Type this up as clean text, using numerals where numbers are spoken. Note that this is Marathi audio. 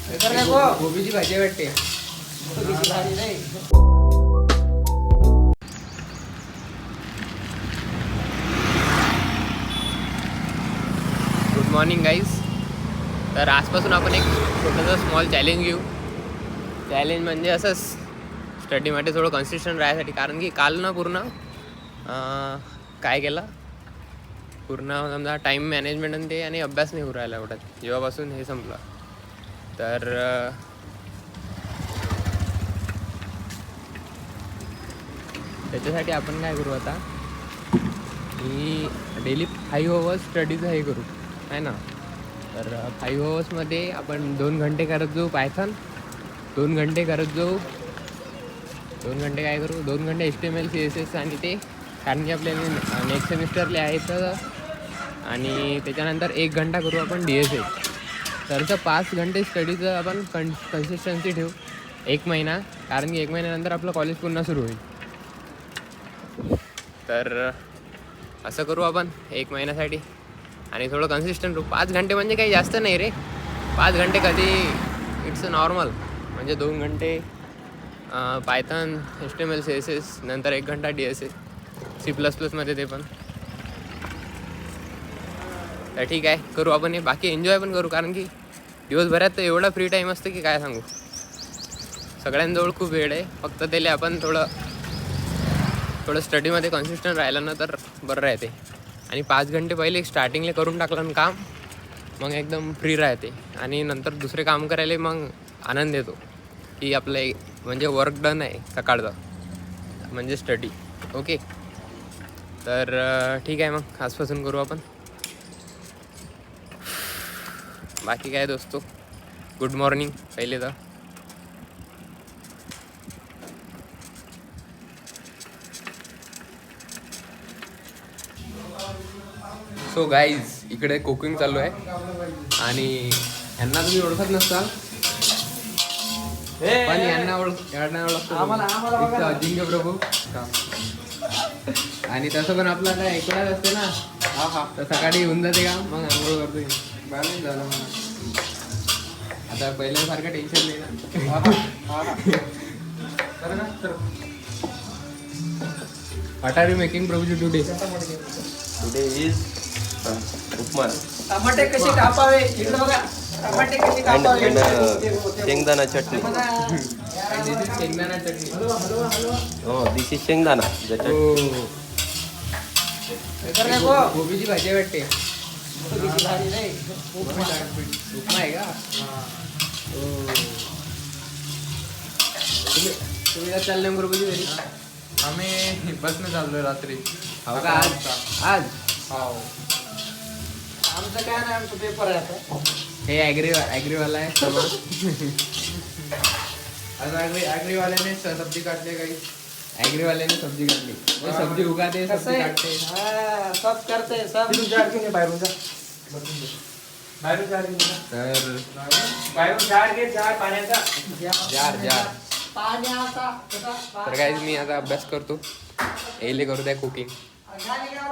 गोबीची भाजी वाटते. Good morning guys. तर आजपासून आपण एक छोटंसं स्मॉल चॅलेंज घेऊ. चॅलेंज म्हणजे असंच स्टडीमध्ये थोडं कन्सिस्टंट राहण्यासाठी. कारण की काल ना पूर्ण काय केलं, पूर्ण समजा टाईम मॅनेजमेंट आणि ते आणि अभ्यास नाही होऊ राहिला एवढ्यात जेव्हापासून हे संपलं. तर त्याच्यासाठी आपण काय करू आता, की डेली 5 आवर्स स्टडीचं हे करू आहे ना. तर 5 आवर्समध्ये आपण 2 घंटे करत जाऊ पायथन, 2 घंटे करत जाऊ 2 घंटे काय करू, 2 घंटे HTML CSS आणि ते, कारण की आपल्याला नेक्स्ट सेमिस्टरले आहे तर. आणि त्याच्यानंतर 1 घंटा करू आपण DSA. तर 5 घंटे स्टडीचं आपण कन्सिस्टन्सी ठेवू 1 महिना. कारण की 1 महिन्यानंतर आपलं कॉलेज पुन्हा सुरू होईल. तर असं करू आपण 1 महिन्यासाठी आणि थोडं कन्सिस्टंट राहू. 5 घंटे म्हणजे काही जास्त नाही रे. 5 घंटे कधी इट्स अ नॉर्मल. म्हणजे 2 घंटे पायथन HTML CSS, नंतर 1 घंटा DSA C++ मध्ये ते पण. तर ठीक आहे, करू आपण हे. बाकी एन्जॉय पण करू, कारण की दिवसभरात तर एवढा फ्री टाईम असतं की काय सांगू. सगळ्यांजवळ खूप वेळ आहे, फक्त त्याला आपण थोडं स्टडीमध्ये कन्सिस्टंट राहिलं ना तर बरं राहते. आणि 5 घंटे पहिले स्टार्टिंगला करून टाकलं ना काम, मग एकदम फ्री राहते. आणि नंतर दुसरे काम करायला मग आनंद येतो की आपलं म्हणजे वर्क डन आहे सकाळचं, म्हणजे स्टडी. ओके, तर ठीक आहे, मग आजपासून करू आपण. बाकी काय दोस्तो, गुड मॉर्निंग पहिले तर. सो गाईज, इकडे कुकिंग चालू आहे आणि यांना तुम्ही ओळखत नसता, पण यांना ओळखतो अजिंक्य प्रभू. आणि तसं पण आपला काय एकटाच असते ना, तर सकाळी येऊन जाते का, मग आंघोळ करतो. बॅलन्स झालं मला आता, पहिल्यासारखं टेन्शन नाही ना. What are you making, Prabhuji, today? Today is उपमा टमाटे कसे कापावे इकडे बघा. टमाटे कसे कापावे and शेंगदाणा चटणी. This is शेंगदाणा चटणी. Oh, this is शेंगदाणा the chutney. गोबीची भाजी वाटते. भारी नाही. उपमा आहे का? तुम्ही काय चालले प्रभूजी घरी? आम्ही बसने चाललोय रात्री. हो का? आज आमचं काय नाही, आमचं पेपर आहे आता. हे ॲग्रीवाला आहे समाज. आज ॲग्रीवाल्याने सब्जी काढले काही. ॲग्रीवाल्याने सब्जी काढली, सब्जी उगाते, कसं सब्जी आहे? काढते. हा, सब करते सब. बाहेरून जा. तर झाड घे, झाड पाण्याचा. जार. पाण्याचा तर काय, मी आता अभ्यास करतो, एले करू द्या कुकिंग. झाड घ्या.